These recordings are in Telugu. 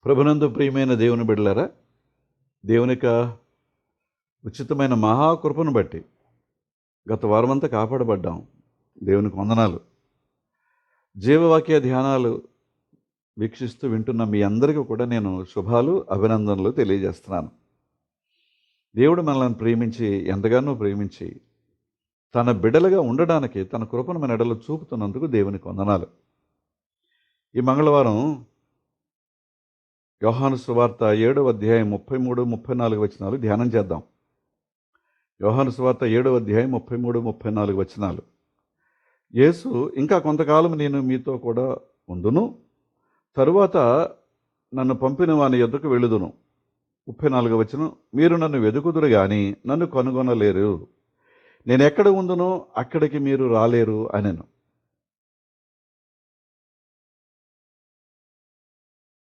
ప్రభునందు ప్రియమైన దేవుని బిడ్డలారా, దేవుని యొక్క ఉచితమైన మహాకృపను బట్టి గత వారమంతా కాపాడబడ్డాం. దేవునికి వందనాలు. జీవవాక్య ధ్యానాలు వీక్షిస్తూ వింటున్న మీ అందరికీ కూడా నేను శుభాలు, అభినందనలు తెలియజేస్తున్నాను. దేవుడు మనల్ని ప్రేమించి, ఎంతగానో ప్రేమించి, తన బిడ్డలుగా ఉండడానికి తన కృపను మన ఎడలో చూపుతున్నందుకు దేవునికి వందనాలు. ఈ మంగళవారం యోహాను సువార్త 7వ అధ్యాయం 33, 34 వచనాలు ధ్యానం చేద్దాం. యోహాను సువార్త 7వ అధ్యాయం 33, 34 వచనాలు. యేసు, ఇంకా కొంతకాలం నేను మీతో కూడా ఉందును, తరువాత నన్ను పంపిన వాని యొద్దకు వెళ్ళుదును. 34వ వచనం, మీరు నన్ను వెదుకుదురు గాని నన్ను కనుగొనలేరు, నేను ఎక్కడ ఉందునో అక్కడికి మీరు రాలేరు అనెను.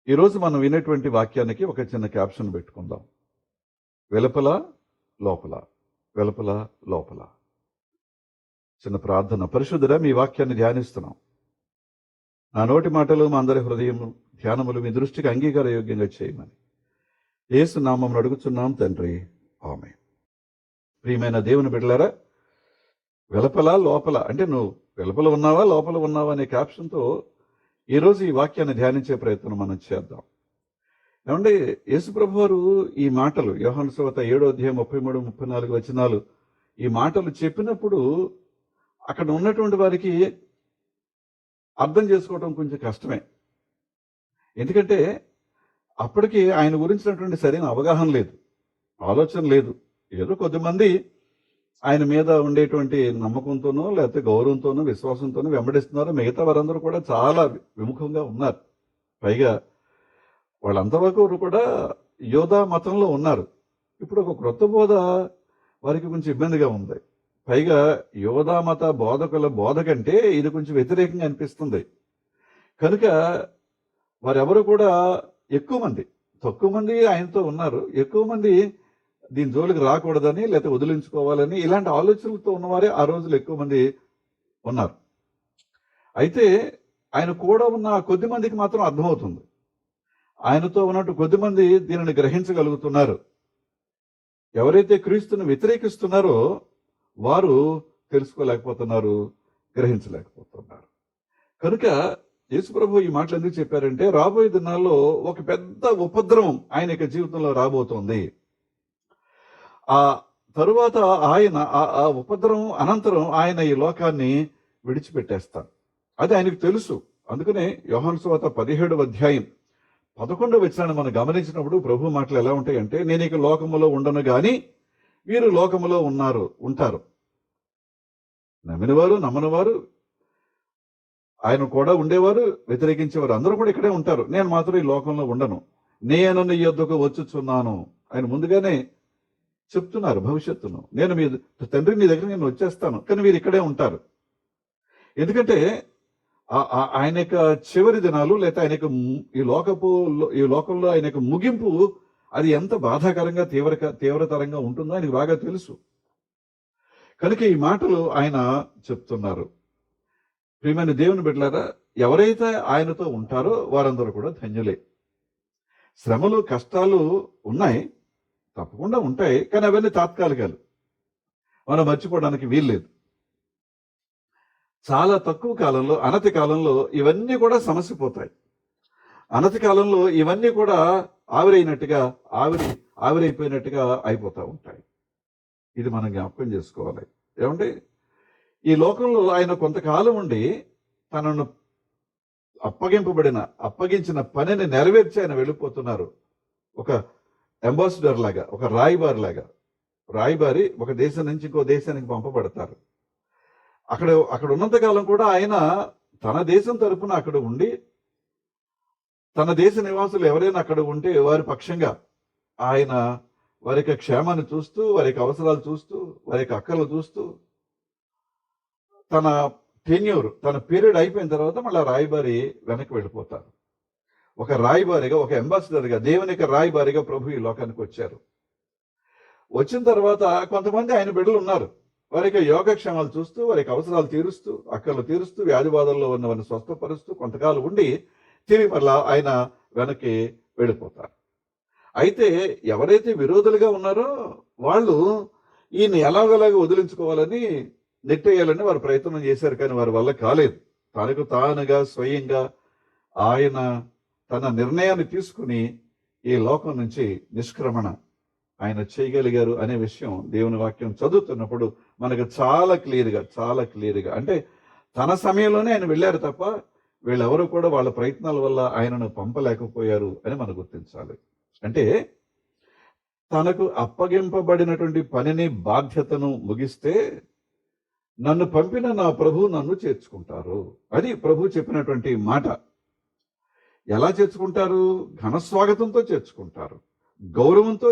ఈరోజు మనం వినేటువంటి వాక్యానికి ఒక చిన్న క్యాప్షన్ పెట్టుకుందాం. వెలుపల లోపల, వెలుపల లోపల. చిన్న ప్రార్థన. పరిశుద్ధుడా, మీ వాక్యాన్ని ధ్యానిస్తున్నాం. నా నోటి మాటలు, మా అందరి హృదయం ధ్యానములు మీ దృష్టికి అంగీకారయోగ్యంగా చేయమని యేసు నామమున అడుగుచున్నాం తండ్రి, ఆమేన్. ప్రియమైన దేవుని బిడ్డలారా, వెలుపల లోపల అంటే నువ్వు వెలుపల ఉన్నావా లోపల ఉన్నావా అనే క్యాప్షన్తో ఈరోజు ఈ వాక్యాన్ని ధ్యానించే ప్రయత్నం మనం చేద్దాం. ఏమంటే, యేసుప్రభు వారు ఈ మాటలు యోహాను సువార్త 7వ అధ్యాయం 33, 34 వచనాలు ఈ మాటలు చెప్పినప్పుడు అక్కడ ఉన్నటువంటి వారికి అర్థం చేసుకోవడం కొంచెం కష్టమే. ఎందుకంటే అప్పటికి ఆయన గురించినటువంటి సరైన అవగాహన లేదు, ఆలోచన లేదు. ఏదో కొద్దిమంది ఆయన మీద ఉండేటువంటి నమ్మకంతోనో లేకపోతే గౌరవంతోనో విశ్వాసంతోనో వెంబడిస్తున్నారు. మిగతా వారందరూ కూడా చాలా విముఖంగా ఉన్నారు. పైగా వాళ్ళంతవరకు కూడా యోధా మతంలో ఉన్నారు. ఇప్పుడు ఒక క్రొత్త బోధ వారికి కొంచెం ఇబ్బందిగా ఉంది. పైగా యోధా మత బోధకుల బోధ కంటే ఇది కొంచెం వ్యతిరేకంగా అనిపిస్తుంది. కనుక వారెవరు కూడా తక్కువ మంది ఆయనతో ఉన్నారు. ఎక్కువ మంది దీని జోలికి రాకూడదని లేకపోతే వదిలించుకోవాలని ఇలాంటి ఆలోచనలతో ఉన్నవారే ఆ రోజులు ఎక్కువ మంది ఉన్నారు. అయితే ఆయన కూడా ఉన్న కొద్ది మందికి మాత్రం అర్థమవుతుంది. ఆయనతో ఉన్నట్టు కొద్దిమంది దీనిని గ్రహించగలుగుతున్నారు. ఎవరైతే క్రీస్తుని వ్యతిరేకిస్తున్నారో వారు తెలుసుకోలేకపోతున్నారు, గ్రహించలేకపోతున్నారు. కనుక యేసుప్రభు ఈ మాటలు ఎందుకు చెప్పారంటే, రాబోయే దినాల్లో ఒక పెద్ద ఉపద్రవం ఆయన యొక్క జీవితంలో రాబోతోంది. ఆ తరువాత ఆయన ఆ ఉపద్రవం అనంతరం ఆయన ఈ లోకాన్ని విడిచిపెట్టేస్తారు. అది ఆయనకు తెలుసు. అందుకనే యోహాను సువార్త 17వ అధ్యాయం 11వ వచనాన్ని మనం గమనించినప్పుడు ప్రభు మాటలు ఎలా ఉంటాయంటే, నేను ఇక లోకములో ఉండను గాని వీరు లోకములో ఉంటారు. నమ్మినవారు, నమ్మనివారు, ఆయన కూడా ఉండేవారు, వ్యతిరేకించేవారు అందరూ కూడా ఇక్కడే ఉంటారు. నేను మాత్రం ఈ లోకంలో ఉండను, నేను నీ యొద్దకు వచ్చుచున్నాను. ఆయన ముందుగానే చెప్తున్నారు భవిష్యత్తును. నేను మీ తండ్రి నీ దగ్గర నేను వచ్చేస్తాను, కానీ మీరు ఇక్కడే ఉంటారు. ఎందుకంటే ఆయన యొక్క చివరి దినాలు లేదా ఆయన యొక్క ఈ లోకంలో ఆయన యొక్క ముగింపు అది ఎంత బాధాకరంగా తీవ్రతరంగా ఉంటుందో ఆయనకు బాగా తెలుసు. కనుక ఈ మాటలు ఆయన చెప్తున్నారు. ప్రియమైన దేవుని బిడ్డలారా, ఎవరైతే ఆయనతో ఉంటారో వారందరూ కూడా ధన్యులే. శ్రమలు, కష్టాలు ఉన్నాయి, తప్పకుండా ఉంటాయి, కానీ అవన్నీ తాత్కాలికాలు, మనం మర్చిపోవడానికి వీల్లేదు. చాలా తక్కువ కాలంలో, అనతి కాలంలో ఇవన్నీ కూడా సమసిపోతాయి. అనతి కాలంలో ఇవన్నీ కూడా ఆవిరైపోయినట్టుగా అయిపోతూ ఉంటాయి. ఇది మనం జ్ఞాపకం చేసుకోవాలి. ఏమంటే, ఈ లోకంలో ఆయన కొంతకాలం ఉండి తనను అప్పగించిన పనిని నెరవేర్చి ఆయన వెళ్ళిపోతున్నారు. ఒక అంబాసిడర్ లాగా, ఒక రాయబారి ఒక దేశం నుంచి ఇంకో దేశానికి పంపబడతారు. అక్కడ ఉన్నంతకాలం కూడా ఆయన తన దేశం తరపున అక్కడ ఉండి, తన దేశ నివాసులు ఎవరైనా అక్కడ ఉంటే వారి పక్షంగా ఆయన వారి యొక్క క్షేమాన్ని చూస్తూ, వారి యొక్క అవసరాలు చూస్తూ, వారి యొక్క అక్కర్లు చూస్తూ, తన పీరియడ్ అయిపోయిన తర్వాత మళ్ళీ రాయబారి వెనక్కి వెళ్ళిపోతారు. ఒక రాయబారిగా, ఒక అంబాసిడర్గా, దేవుని యొక్క రాయబారిగా ప్రభు ఈ లోకానికి వచ్చారు. వచ్చిన తర్వాత కొంతమంది ఆయన బిడ్డలు ఉన్నారు. వారికి యోగక్షేమాలు చూస్తూ, వారికి అవసరాలు తీరుస్తూ, అక్కర్లు తీరుస్తూ, వ్యాధి బాధల్లో ఉన్నవారిని స్వస్థపరుస్తూ కొంతకాలం ఉండి తిరిగి మళ్ళా ఆయన వెనక్కి వెళ్ళిపోతారు. అయితే ఎవరైతే విరోధులుగా ఉన్నారో వాళ్ళు ఈయన ఎలాగోలాగా వదిలించుకోవాలని, నెట్టేయాలని వారు ప్రయత్నం చేశారు. కానీ వారి వల్ల కాలేదు. తనకు తానుగా స్వయంగా ఆయన తన నిర్ణయాన్ని తీసుకుని ఈ లోకం నుంచి నిష్క్రమణ ఆయన చేయగలిగారు అనే విషయం దేవుని వాక్యం చదువుతున్నప్పుడు మనకు చాలా క్లియర్గా అంటే తన సమయంలోనే ఆయన వెళ్ళారు తప్ప వీళ్ళెవరూ కూడా వాళ్ళ ప్రయత్నాల వల్ల ఆయనను పంపలేకపోయారు అని మనం గుర్తించాలి. అంటే తనకు అప్పగింపబడినటువంటి పనిని, బాధ్యతను ముగిస్తే నన్ను పంపిన నా ప్రభు నన్ను చేర్చుకుంటారు. అది ప్రభు చెప్పినటువంటి మాట. ఎలా చేర్చుకుంటారు? ఘనస్వాగతంతో చేర్చుకుంటారు, గౌరవంతో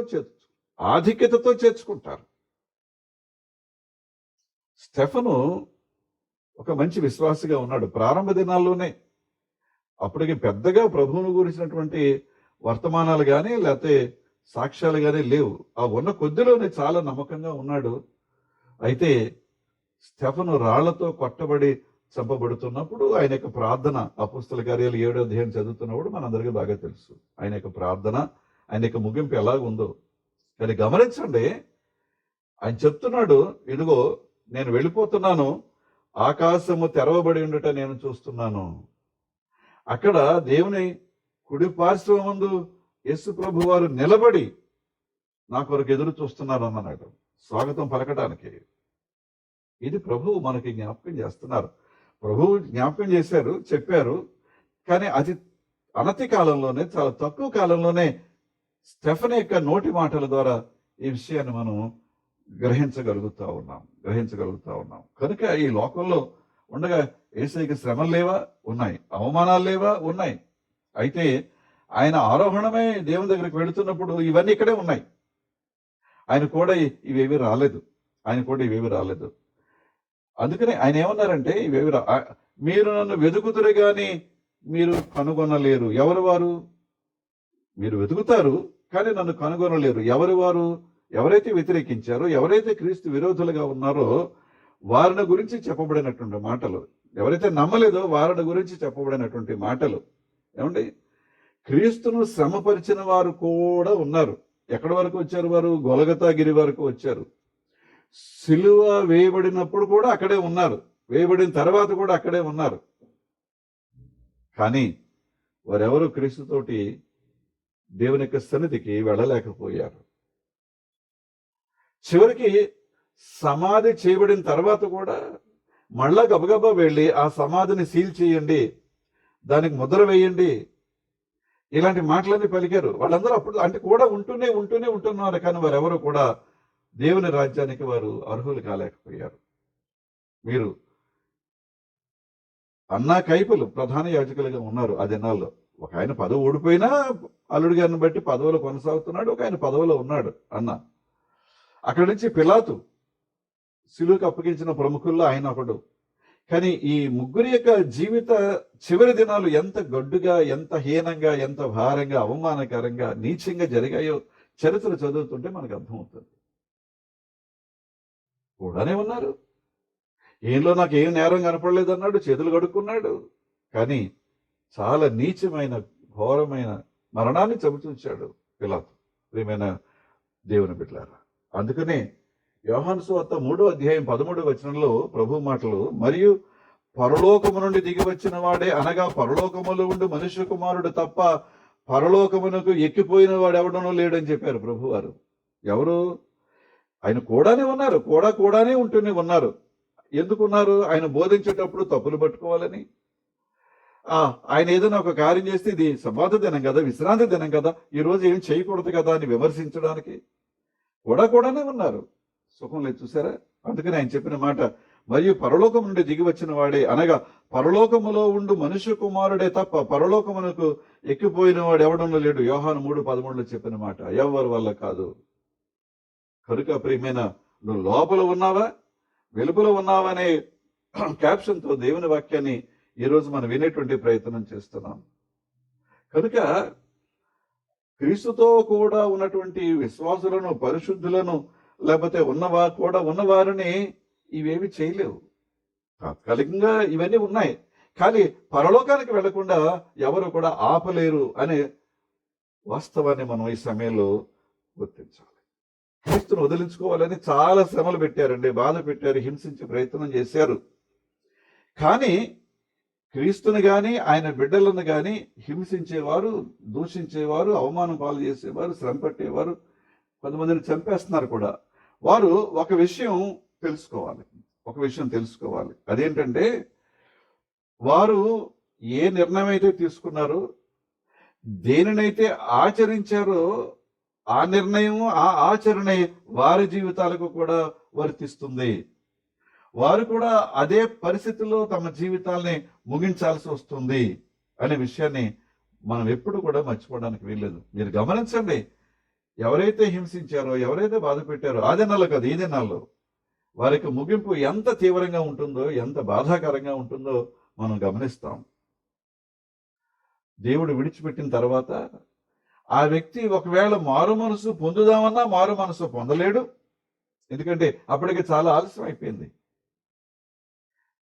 ఆధిక్యతతో చేర్చుకుంటారు. స్టెఫను ఒక మంచి విశ్వాసిగా ఉన్నాడు ప్రారంభ దినాల్లోనే. అప్పటికి పెద్దగా ప్రభువును గురించినటువంటి వర్తమానాలు కానీ లేకపోతే సాక్ష్యాలు కానీ లేవు. ఆ ఉన్న కొద్దిలోనే చాలా నమ్మకంగా ఉన్నాడు. అయితే స్టెఫను రాళ్లతో కొట్టబడి చంపబడుతున్నప్పుడు ఆయన యొక్క ప్రార్థన, అపోస్తల కార్యాలు 7వ అధ్యాయం చదువుతున్నప్పుడు మనందరికీ బాగా తెలుసు ఆయన యొక్క ప్రార్థన, ఆయన యొక్క ముగింపు ఎలాగుందో. కానీ గమనించండి, ఆయన చెప్తున్నాడు, ఇదిగో నేను వెళ్ళిపోతున్నాను, ఆకాశము తెరవబడి ఉండట నేను చూస్తున్నాను. అక్కడ దేవుని కుడి పార్శ్వమందు యేసు ప్రభు వారు నిలబడి నా కొరకు ఎదురు చూస్తున్నారు అన్నాడు స్వాగతం పలకడానికి. ఇది ప్రభువు మనకి జ్ఞాపకం చేస్తున్నారు. ప్రభువు జ్ఞాపకం చేశారు, చెప్పారు. కానీ అది అనతి కాలంలోనే, చాలా తక్కువ కాలంలోనే స్టెఫన్ యొక్క నోటి మాటల ద్వారా ఈ విషయాన్ని మనం గ్రహించగలుగుతా ఉన్నాం. కనుక ఈ లోకంలో ఉండగా యేసయ్యకి శ్రమలు లేవా? ఉన్నాయి. అవమానాలు లేవా? ఉన్నాయి. అయితే ఆయన ఆరోహణమే దేవుని దగ్గరికి వెళుతున్నప్పుడు ఇవన్నీ ఇక్కడే ఉన్నాయి. ఆయన కూడా ఇవేవి రాలేదు. అందుకని ఆయన ఏమన్నారంటే, మీరు నన్ను వెతుకుతురు కానీ మీరు కనుగొనలేరు. ఎవరు వారు? మీరు వెతుకుతారు కానీ నన్ను కనుగొనలేరు. ఎవరు వారు? ఎవరైతే వ్యతిరేకించారో, ఎవరైతే క్రీస్తు విరోధులుగా ఉన్నారో వారిని గురించి చెప్పబడినటువంటి మాటలు, ఎవరైతే నమ్మలేదో వారిని గురించి చెప్పబడినటువంటి మాటలు. ఏమండి, క్రీస్తును శ్రమపరిచిన వారు కూడా ఉన్నారు. ఎక్కడి వరకు వచ్చారు వారు? గొలగతా గిరి వరకు వచ్చారు. సిలువ వేయబడినప్పుడు కూడా అక్కడే ఉన్నారు, వేయబడిన తర్వాత కూడా అక్కడే ఉన్నారు. కానీ వారెవరు క్రీస్తుతోటి దేవుని యొక్క సన్నిధికి వెళ్ళలేకపోయారు. చివరికి సమాధి చేయబడిన తర్వాత కూడా మళ్ళా గబగబా వెళ్ళి ఆ సమాధిని సీల్ చేయండి, దానికి ముద్ర వేయండి, ఇలాంటి మాటలన్నీ పలికారు. వాళ్ళందరూ అప్పుడు అంటే కూడా ఉంటున్నారు. కానీ వారెవరు కూడా దేవుని రాజ్యానికి వారు అర్హులు కాలేకపోయారు. మీరు అన్నా కైపులు ప్రధాన యాజకులుగా ఉన్నారు ఆ దినాల్లో. ఒక ఆయన పదవి ఓడిపోయినా అల్లుడి గారిని బట్టి పదవిలో కొనసాగుతున్నాడు, ఒక ఆయన పదవిలో ఉన్నాడు అన్న. అక్కడి నుంచి పిలాతు, సిలువకు అప్పగించిన ప్రముఖుల్లో ఆయన ఒకడు. కానీ ఈ ముగ్గురి యొక్క జీవిత చివరి దినాలు ఎంత గడ్డుగా, ఎంత హీనంగా, ఎంత భారంగా, అవమానకరంగా, నీచంగా జరిగాయో చరిత్ర చదువుతుంటే మనకు అర్థమవుతుంది. కూడానే ఉన్నారు. ఏంలో నాకు ఏం నేరం కనపడలేదు అన్నాడు, చేతులు కడుక్కున్నాడు. కానీ చాలా నీచమైన, ఘోరమైన మరణాన్ని చవిచూచాడు పిలాతు. ప్రియమైన దేవుని బిడ్డలారా, అందుకనే యోహాను సువార్త 3వ అధ్యాయం 13వ వచనంలో ప్రభు మాటలు, మరియు పరలోకము నుండి దిగి వచ్చిన వాడే, అనగా పరలోకములో ఉండి మనుష్య కుమారుడు తప్ప పరలోకమునకు ఎక్కిపోయిన వాడు ఎవడనో లేడని చెప్పారు ప్రభువారు. ఎవరు? ఆయన కూడానే ఉన్నారు, కూడానే ఉంటూనే ఉన్నారు. ఎందుకున్నారు? ఆయన బోధించేటప్పుడు తప్పులు పట్టుకోవాలని. ఆయన ఏదైనా ఒక కార్యం చేస్తే ఇది సబాత దినం కదా, విశ్రాంతి దినం కదా, ఈ రోజు ఏం చేయకూడదు కదా అని విమర్శించడానికి కూడానే ఉన్నారు. సుఖం లేదు చూసారా? అందుకని ఆయన చెప్పిన మాట, మరియు పరలోకం నుండి దిగి వచ్చిన వాడే, అనగా పరలోకములో ఉండు మనుష్య కుమారుడే తప్ప పరలోకమునకు ఎక్కిపోయిన వాడు ఎవడనో లేడు. యోహాను 3:13 చెప్పిన మాట, ఎవరి వల్ల కాదు. కనుక ప్రియమైన, నువ్వు లోపల ఉన్నావా, వెలుపల ఉన్నావా అనే క్యాప్షన్తో దేవుని వాక్యాన్ని ఈరోజు మనం వినేటువంటి ప్రయత్నం చేస్తున్నాం. కనుక క్రీస్తుతో కూడా ఉన్నటువంటి విశ్వాసులను, పరిశుద్ధులను, లేకపోతే ఉన్నవారిని ఇవేమి చేయలేవు. తాత్కాలికంగా ఇవన్నీ ఉన్నాయి, కానీ పరలోకానికి వెళ్లకుండా ఎవరు కూడా ఆపలేరు అనే వాస్తవాన్ని మనం ఈ సమయంలో గుర్తించాలి. క్రీస్తును వదిలించుకోవాలని చాలా శ్రమలు పెట్టారండి, బాధ పెట్టారు, హింసించే ప్రయత్నం చేశారు. కానీ క్రీస్తుని గాని ఆయన బిడ్డలను గాని హింసించేవారు, దూషించేవారు, అవమానం పాలు చేసేవారు, శ్రమ పెట్టేవారు, కొంతమందిని చంపేస్తున్నారు కూడా. వారు ఒక విషయం తెలుసుకోవాలి. అదేంటంటే, వారు ఏ నిర్ణయం అయితే తీసుకున్నారో, దేనినైతే ఆచరించారో, ఆ నిర్ణయం, ఆ ఆచరణ వారి జీవితాలకు కూడా వర్తిస్తుంది. వారు కూడా అదే పరిస్థితుల్లో తమ జీవితాల్ని ముగించాల్సి వస్తుంది అనే విషయాన్ని మనం ఎప్పుడు కూడా మర్చిపోవడానికి వీల్లేదు. మీరు గమనించండి, ఎవరైతే హింసించారో, ఎవరైతే బాధ పెట్టారో, ఆ దినాల్లో కాదు, ఈ దినాల్లో వారికి ముగింపు ఎంత తీవ్రంగా ఉంటుందో, ఎంత బాధాకరంగా ఉంటుందో మనం గమనిస్తాం. దేవుడు విడిచిపెట్టిన తర్వాత ఆ వ్యక్తి ఒకవేళ మారు మనసు పొందుదామన్నా మారు మనసు పొందలేడు. ఎందుకంటే అప్పటికి చాలా ఆలస్యం అయిపోయింది.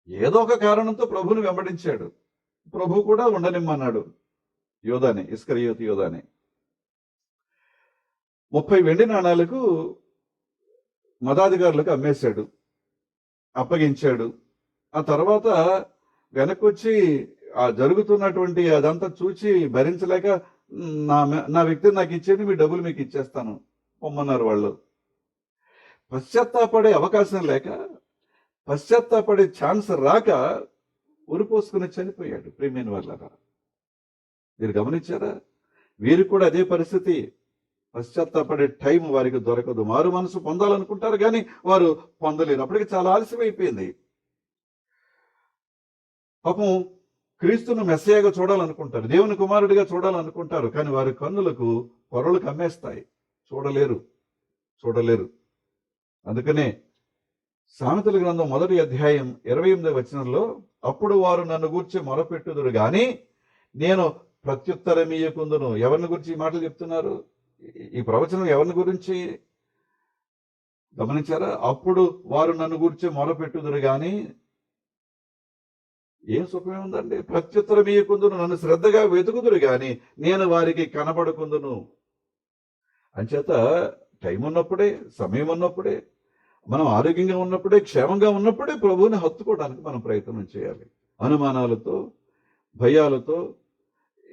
ఏదో ఒక కారణంతో ప్రభువుని వెంబడించాడు. ప్రభు కూడా ఉండనిమ్మన్నాడు యోధాని, ఇస్కరియోతు యోధాని. 30 వెండి నాణాలకు మతాధికారులకు అమ్మేశాడు, అప్పగించాడు. ఆ తర్వాత వెనక్కొచ్చి ఆ జరుగుతున్నటువంటి అదంతా చూచి భరించలేక, నా వ్యక్తిని నాకు ఇచ్చేది, మీ డబ్బులు మీకు ఇచ్చేస్తాను పొమ్మన్నారు వాళ్ళు. పశ్చాత్తాపడే అవకాశం లేక, పశ్చాత్తాపడే ఛాన్స్ రాక ఉరిపోసుకుని చనిపోయాడు. ప్రియమైన వాళ్ళరా, మీరు గమనించారా? వీరికి కూడా అదే పరిస్థితి. పశ్చాత్తాపడే టైం వారికి దొరకదు. మారు మనసు పొందాలనుకుంటారు కానీ వారు పొందలేరు. అప్పటికి చాలా ఆలస్యం అయిపోయింది. పాపం క్రీస్తును మెస్సయ్యగా చూడాలనుకుంటారు, దేవుని కుమారుడిగా చూడాలనుకుంటారు, కానీ వారి కన్నులకు పొరలు కమ్మేస్తాయి, చూడలేరు. అందుకనే సామెతల గ్రంథం 1వ అధ్యాయం 28వ వచనంలో, అప్పుడు వారు నన్ను గూర్చి మొరపెట్టుదురు గాని నేను ప్రత్యుత్తరమీయకుందును. ఎవరిని గురించి ఈ మాటలు చెప్తున్నారు? ఈ ప్రవచనం ఎవరిని గురించి గమనించారా? అప్పుడు వారు నన్ను గూర్చి మొరపెట్టుదురు గాని, ఏం సుఖమే ఉందండి? ప్రత్యుత్తరమీయకుందును, నన్ను శ్రద్ధగా వెతుకుదురు గాని నేను వారికి కనబడకుందును. అంచేత టైం ఉన్నప్పుడే, సమయం ఉన్నప్పుడే, మనం ఆరోగ్యంగా ఉన్నప్పుడే, క్షేమంగా ఉన్నప్పుడే ప్రభువుని హత్తుకోవడానికి మనం ప్రయత్నం చేయాలి. అనుమానాలతో, భయాలతో,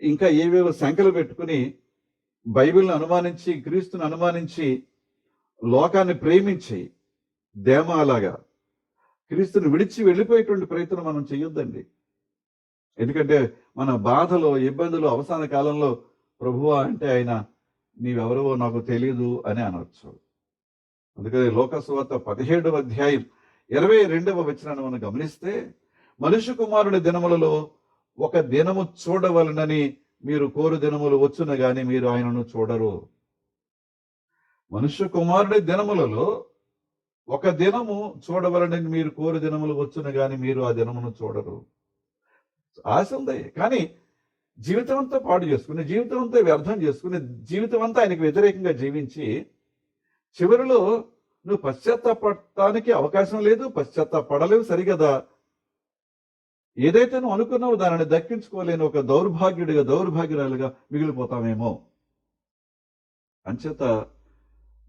ఇంకా ఏవేవో శంకలు పెట్టుకుని బైబిల్ని అనుమానించి, క్రీస్తుని అనుమానించి, లోకాన్ని ప్రేమించి దేమాలాగా క్రీస్తుని విడిచి వెళ్ళిపోయేటువంటి ప్రయత్నం మనం చేయొద్దండి. ఎందుకంటే మన బాధలో, ఇబ్బందులు అవసాన కాలంలో ప్రభువా అంటే ఆయన నీవెవరో నాకు తెలియదు అని అనవచ్చు. అందుకని లోకసువార్త 17వ అధ్యాయం 22వ వచనాన్ని మనం గమనిస్తే, మనుష్య కుమారుని దినములలో ఒక దినము చూడవలనని మీరు కోరు దినములు వచ్చును గాని మీరు ఆయనను చూడరు. మనుష్య కుమారుని దినములలో ఒక దినము చూడవలనని మీరు కోరు దినములు వచ్చును గాని మీరు ఆ దినమును చూడరు. ఆశ ఉంది, కానీ జీవితం అంతా పాడు చేసుకుని, జీవితం అంతా వ్యర్థం చేసుకుని, జీవితం అంతా ఆయనకు వ్యతిరేకంగా జీవించి చివరిలో నువ్వు పశ్చాత్తాపడటానికి అవకాశం లేదు, పశ్చాత్తాపడలేవు సరిగదా. ఏదైతే నువ్వు అనుకున్నావో దానిని దక్కించుకోలేని ఒక దౌర్భాగ్యురాలుగా మిగిలిపోతామేమో. అంచేత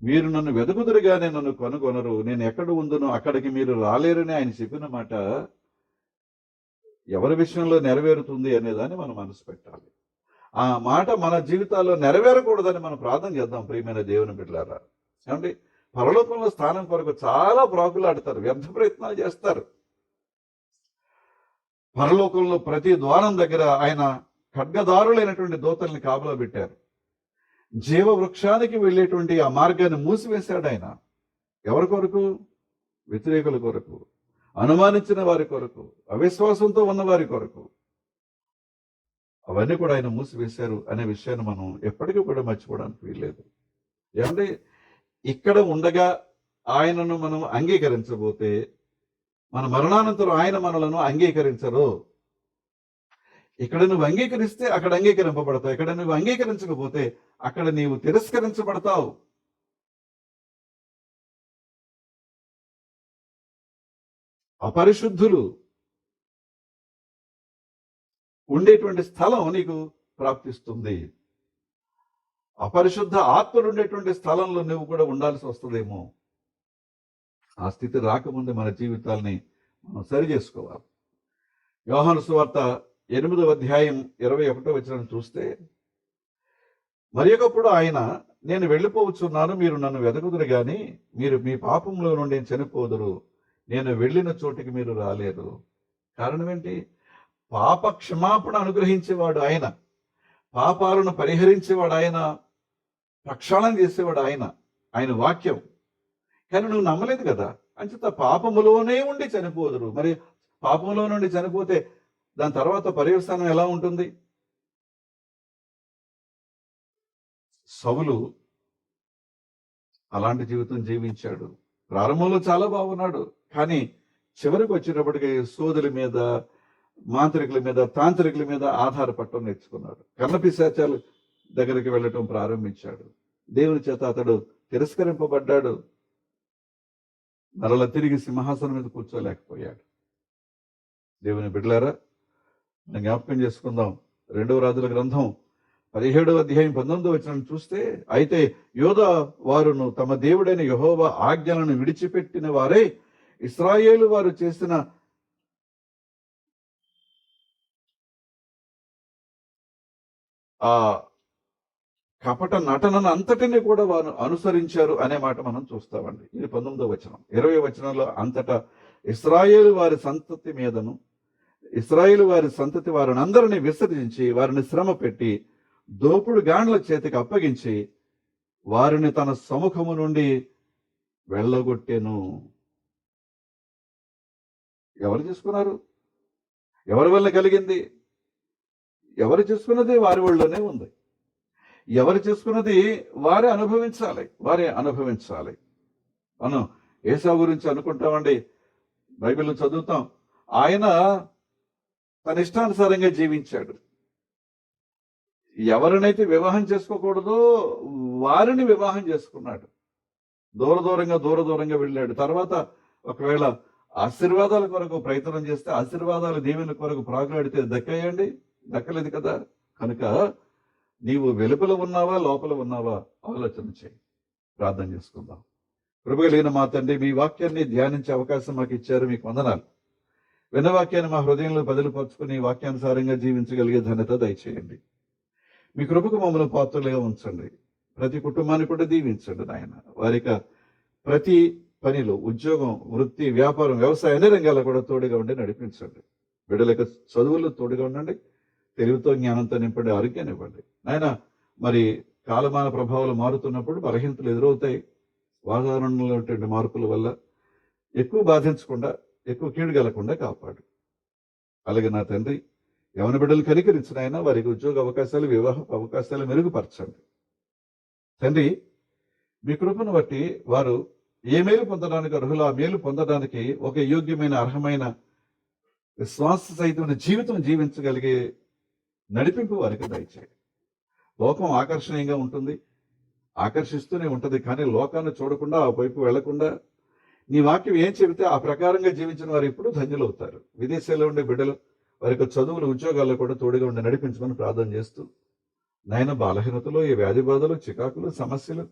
మీరు నన్ను వెతుకుదురుగానే నన్ను కనుగొనరు, నేను ఎక్కడ ఉందునో అక్కడికి మీరు రాలేరని ఆయన చెప్పిన మాట ఎవరి విషయంలో నెరవేరుతుంది అనేదాన్ని మనం మనసు పెట్టాలి. ఆ మాట మన జీవితాల్లో నెరవేరకూడదని మనం ప్రార్థన చేద్దాం. ప్రియమైన దేవుని బిడ్డలారా, ఏమండి, పరలోకంలో స్థానం కొరకు చాలా ప్రాకులాడతారు, వ్యర్థ ప్రయత్నాలు చేస్తారు. పరలోకంలో ప్రతి ద్వారం దగ్గర ఆయన ఖడ్గదారులైనటువంటి దూతల్ని కాపలా పెట్టారు. జీవ వృక్షానికి వెళ్ళేటువంటి ఆ మార్గాన్ని మూసివేశాడు ఆయన. ఎవరి కొరకు? వ్యతిరేకుల కొరకు, అనుమానించిన వారి కొరకు, అవిశ్వాసంతో ఉన్న వారి కొరకు. అవన్నీ కూడా ఆయన మూసివేశారు అనే విషయాన్ని మనం ఎప్పటికీ కూడా మర్చిపోవడానికి వీల్లేదు. ఏమంటే ఇక్కడ ఉండగా ఆయనను మనం అంగీకరించబోతే మన మరణానంతరం ఆయన మనలను అంగీకరించరు. ఇక్కడ నువ్వు అంగీకరిస్తే అక్కడ అంగీకరింపబడతావు, ఇక్కడ నువ్వు అంగీకరించకపోతే అక్కడ నీవు తిరస్కరించబడతావు. అపరిశుద్ధులు ఉండేటువంటి స్థలం నీకు ప్రాప్తిస్తుంది. అపరిశుద్ధ ఆత్మలు ఉండేటువంటి స్థలంలో నువ్వు కూడా ఉండాల్సి వస్తుందేమో. ఆ స్థితి రాకముందే మన జీవితాల్ని మనం సరి చేసుకోవాలి. యోహాను సువార్త 8వ అధ్యాయం 21వ వచనం చూస్తే, మరి ఒకప్పుడు ఆయన, నేను వెళ్ళిపోవచ్చున్నాను, మీరు నన్ను వెదకుదురు గాని మీరు మీ పాపంలో నుండి చనిపోదురు, నేను వెళ్ళిన చోటికి మీరు రాలేరు. కారణం ఏంటి? పాప క్షమాపణ అనుగ్రహించేవాడు ఆయన, పాపాలను పరిహరించేవాడు ఆయన, ప్రక్షాళన చేసేవాడు ఆయన, ఆయన వాక్యం. కానీ నువ్వు నమ్మలేదు కదా, అంచేత పాపములోనే ఉండి చనిపోదురు. మరి పాపంలో నుండి చనిపోతే దాని తర్వాత పర్యవసానం ఎలా ఉంటుంది? సౌలు అలాంటి జీవితం జీవించాడు. ప్రారంభంలో చాలా బాగున్నాడు, కానీ చివరికి వచ్చేటప్పటికి సోదరుల మీద, మాంత్రికుల మీద, తాంత్రికుల మీద ఆధారపడటం నేర్చుకున్నాడు. కన్నపిశాచాల దగ్గరికి వెళ్ళటం ప్రారంభించాడు. దేవుని చేత అతడు తిరస్కరింపబడ్డాడు. మరల తిరిగి సింహాసనం మీద కూర్చోలేకపోయాడు. దేవుని బిడ్డలారా, మనం జ్ఞాపకం చేసుకుందాం. 2వ రాజుల గ్రంథం 17వ అధ్యాయం 19వ వచనం చూస్తే, అయితే యోధా వారును తమ దేవుడైన యెహోవా ఆజ్ఞలను విడిచిపెట్టిన వారే ఇశ్రాయేలు వారు చేసిన ఆ కపట నటనను అంతటిని కూడా వారు అనుసరించారు అనే మాట మనం చూస్తామండి. ఇది 19వ వచనం. 20వ వచనంలో, అంతటా ఇశ్రాయేలు వారి సంతతి మీదను ఇశ్రాయేలు వారి సంతతి వారిని అందరినీ విసర్జించి వారిని శ్రమ పెట్టి దోపుడు గాండ్ల చేతికి అప్పగించి వారిని తన సముఖము నుండి వెళ్ళగొట్టెను. ఎవరు చేసుకున్నారు? ఎవరి వల్ల కలిగింది? ఎవరు చేసుకున్నది వారి వాళ్ళలోనే ఉంది. ఎవరు చేసుకున్నది వారే అనుభవించాలి. మనం ఏసావు గురించి అనుకుంటామండి, బైబిల్లో చదువుతాం. ఆయన తన ఇష్టానుసారంగా జీవించాడు. ఎవరినైతే వివాహం చేసుకోకూడదో వారిని వివాహం చేసుకున్నాడు. దూరంగా వెళ్ళాడు. తర్వాత ఒకవేళ ఆశీర్వాదాల కొరకు ప్రయత్నం చేస్తే, ఆశీర్వాదాల దీవెన కొరకు ప్రాకులాడితే దక్కాయండి? దక్కలేదు కదా. కనుక నీవు వెలుపల ఉన్నావా, లోపల ఉన్నావా, ఆలోచన చేయి. ప్రార్థన చేసుకుందాం. కృపగలిగిన మా తండ్రి, మీ వాక్యాన్ని ధ్యానించే అవకాశం మాకు ఇచ్చారు, మీకు వందనాలు. విన్న వాక్యాన్ని మా హృదయంలో బదులుపరుచుకుని వాక్యానుసారంగా జీవించగలిగే ధన్యత దయచేయండి. మీ కృపకు మమ్మల్ని పాత్రలుగా ఉంచండి. ప్రతి కుటుంబాన్ని కూడా దీవించండి నాయన. వారికి ప్రతి పనిలో, ఉద్యోగం, వృత్తి, వ్యాపారం, వ్యవసాయం అన్ని రంగాల్లో కూడా తోడుగా ఉండి నడిపించండి. బిడ్డలకు చదువుల్లో తోడుగా ఉండండి. తెలివితో, జ్ఞానంతో నింపండి. ఆరోగ్యాన్ని ఇవ్వండి నాయన. మరి కాలమాన ప్రభావాలు మారుతున్నప్పుడు బలహీనతలు ఎదురవుతాయి. వాతావరణంలో మార్పుల వల్ల ఎక్కువ బాధించకుండా, ఎక్కువ కీడు కలగకుండా కాపాడు. అలాగే నా తండ్రి, యవన బిడ్డలు కనికరించిన ఆయన, వారికి ఉద్యోగ అవకాశాలు, వివాహ అవకాశాలు మెరుగుపరచండి తండ్రి. మీ కృపను బట్టి వారు ఏ మేలు పొందడానికి అర్హులు, ఆ మేలు పొందడానికి ఒక యోగ్యమైన, అర్హమైన, విశ్వాస సహితమైన జీవితం జీవించగలిగే నడిపింపు వారికి దయచేయండి. లోకం ఆకర్షణీయంగా ఉంటుంది, ఆకర్షిస్తూనే ఉంటుంది. కానీ లోకాన్ని చూడకుండా, ఆ వైపు వెళ్లకుండా నీ వాక్యం ఏం చెబితే ఆ ప్రకారంగా జీవించిన వారు ఇప్పుడు ధన్యులవుతారు. విదేశాల్లో ఉండే బిడ్డలు వారికి చదువులు, ఉద్యోగాల్లో కూడా తోడుగా ఉండి నడిపించమని ప్రార్థన చేస్తూ, నాయన బలహీనతలు, ఈ వ్యాధి బాధలు, చికాకులు, సమస్యలు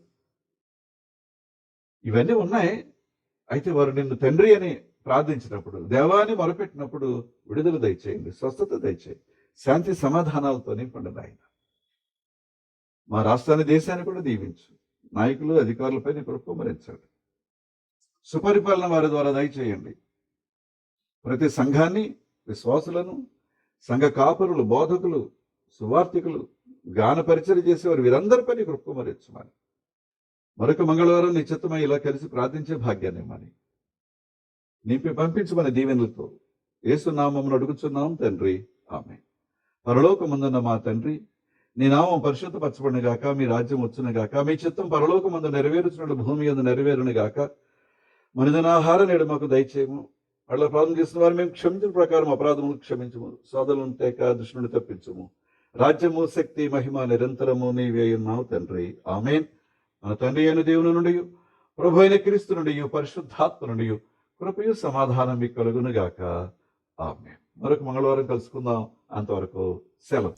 ఇవన్నీ ఉన్నాయి. అయితే వారు నిన్ను తండ్రి అని ప్రార్థించినప్పుడు, దేవాన్ని మొరపెట్టినప్పుడు విడుదల దయచేయండి, స్వస్థత దయచేయండి, శాంతి సమాధానాలతో నింపండి నాయన. మా రాష్ట్రాన్ని, దేశాన్ని కూడా దీవించు. నాయకులు, అధికారులపై నీ కృప కుమ్మరించండి. సుపరిపాలన వారి ద్వారా దయచేయండి. ప్రతి సంఘాన్ని, విశ్వాసులను, సంఘ కాపరులు, బోధకులు, సువార్థికులు, గాన పరిచయం చేసేవారు వీరందరిపై నీ కృప కుమ్మరించమని, మరొక మంగళవారం నీ చిత్తమై ఇలా కలిసి ప్రార్థించే భాగ్యాన్ని ఇమ్మని, నింపి పంపించమని దీవెనలతో యేసు నామమును అడుగుచున్నాం తండ్రి, ఆమేన్. పరలోకమందున్న మా తండ్రి, నీ నామం పరిశుద్ధపరచబడును గాక, మీ రాజ్యం వచ్చును గాక, మీ చిత్తం పరలోకమందు నెరవేరుచున్నట్లు భూమి యందు నెరవేరును గాక. మనిదనాహార నేడు మాకు దయచేయము. అట్లా ప్రార్థన చేసిన వారు మేము క్షమించిన ప్రకారం అపరాధములు క్షమించము. సోదరులను తేక దుష్టుని తప్పించము. రాజ్యము, శక్తి, మహిమ నిరంతరము నీవే ఉన్నావు తండ్రి, ఆమేన్. మన తండ్రి అయిన దేవుని నుండి, ప్రభు అయిన క్రీస్తు నుండి, పరిశుద్ధాత్మ నుండి కృపయు సమాధానం మీకు కలుగును గాక, ఆమేన్. మరొక మంగళవారం కలుసుకుందాం. అంతవరకు సెలవు.